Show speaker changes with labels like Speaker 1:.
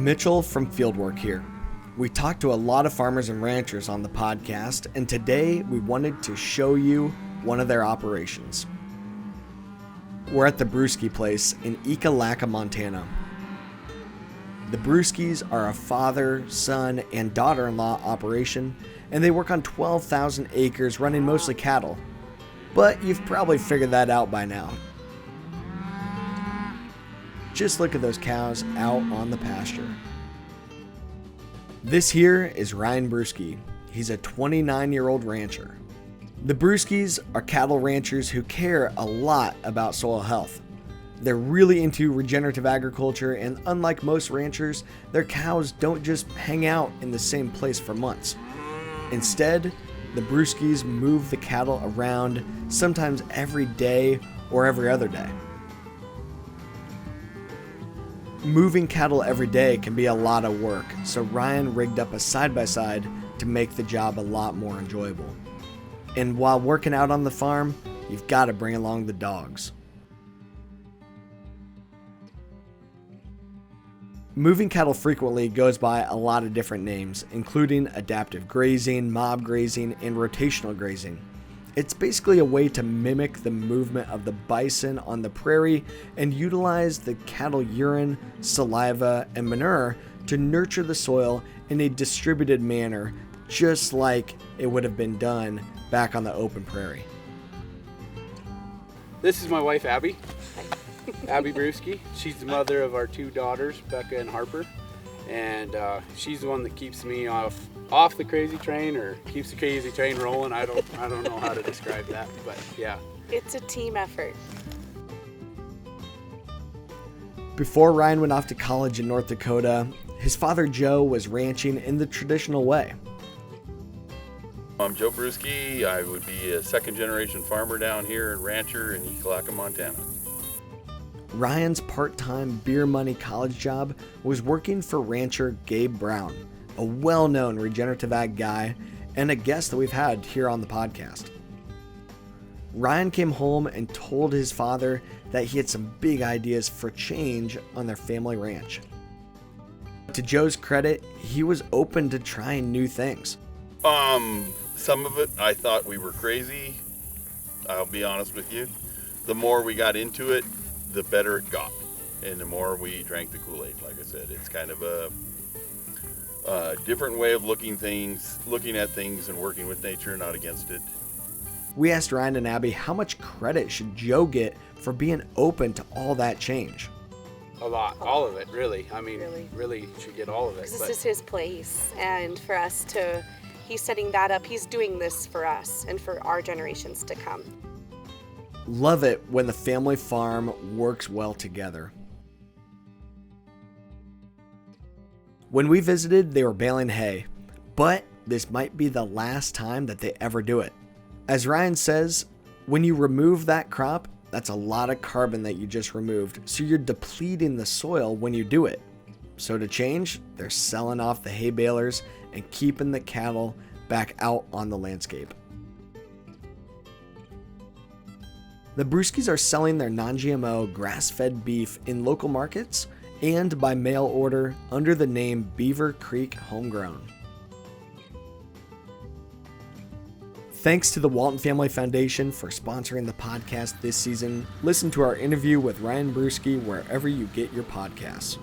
Speaker 1: Mitchell from Fieldwork here. We talked to a lot of farmers and ranchers on the podcast, and today we wanted to show you one of their operations. We're at the Brewski place in Ekalaka, Montana. The Brewskis are a father, son, and daughter-in-law operation, and they work on 12,000 acres running mostly cattle. But you've probably figured that out by now. Just look at those cows out on the pasture. This here is Ryan Bruski. He's a 29-year-old rancher. The Brewskis are cattle ranchers who care a lot about soil health. They're really into regenerative agriculture, and unlike most ranchers, their cows don't just hang out in the same place for months. Instead, the Brewskis move the cattle around, sometimes every day or every other day. Moving cattle every day can be a lot of work, so Ryan rigged up a side-by-side to make the job a lot more enjoyable. And while working out on the farm, you've got to bring along the dogs. Moving cattle frequently goes by a lot of different names, including adaptive grazing, mob grazing, and rotational grazing. It's basically a way to mimic the movement of the bison on the prairie and utilize the cattle urine, saliva, and manure to nurture the soil in a distributed manner, just like it would have been done back on the open prairie.
Speaker 2: This is my wife, Abby. Abby Bruski. She's the mother of our two daughters, Becca and Harper. And she's the one that keeps me off the crazy train, or keeps the crazy train rolling. I don't know how to describe that, but yeah.
Speaker 3: It's a team effort.
Speaker 1: Before Ryan went off to college in North Dakota, his father Joe was ranching in the traditional way.
Speaker 4: I'm Joe Bruski. I would be a second generation farmer down here and rancher in Ekalaka, Montana.
Speaker 1: Ryan's part-time beer money college job was working for rancher Gabe Brown, a well-known regenerative ag guy and a guest that we've had here on the podcast. Ryan came home and told his father that he had some big ideas for change on their family ranch. To Joe's credit, he was open to trying new things.
Speaker 4: Some of it I thought we were crazy. I'll be honest with you. The more we got into it, the better it got, and the more we drank the Kool-Aid. Like I said, it's kind of a different way of looking at things and working with nature, not against it.
Speaker 1: We asked Ryan and Abby how much credit should Joe get for being open to all that change.
Speaker 2: A lot, all of it, really. I mean, really should get all of it.
Speaker 3: Because this is his place, and for us to, he's setting that up, he's doing this for us and for our generations to come.
Speaker 1: Love it when the family farm works well together. When we visited, they were baling hay, but this might be the last time that they ever do it. As Ryan says, when you remove that crop, that's a lot of carbon that you just removed, so you're depleting the soil when you do it. So to change, they're selling off the hay balers and keeping the cattle back out on the landscape. The Brewskis are selling their non-GMO grass-fed beef in local markets and by mail order under the name Beaver Creek Homegrown. Thanks to the Walton Family Foundation for sponsoring the podcast this season. Listen to our interview with Ryan Brewski wherever you get your podcasts.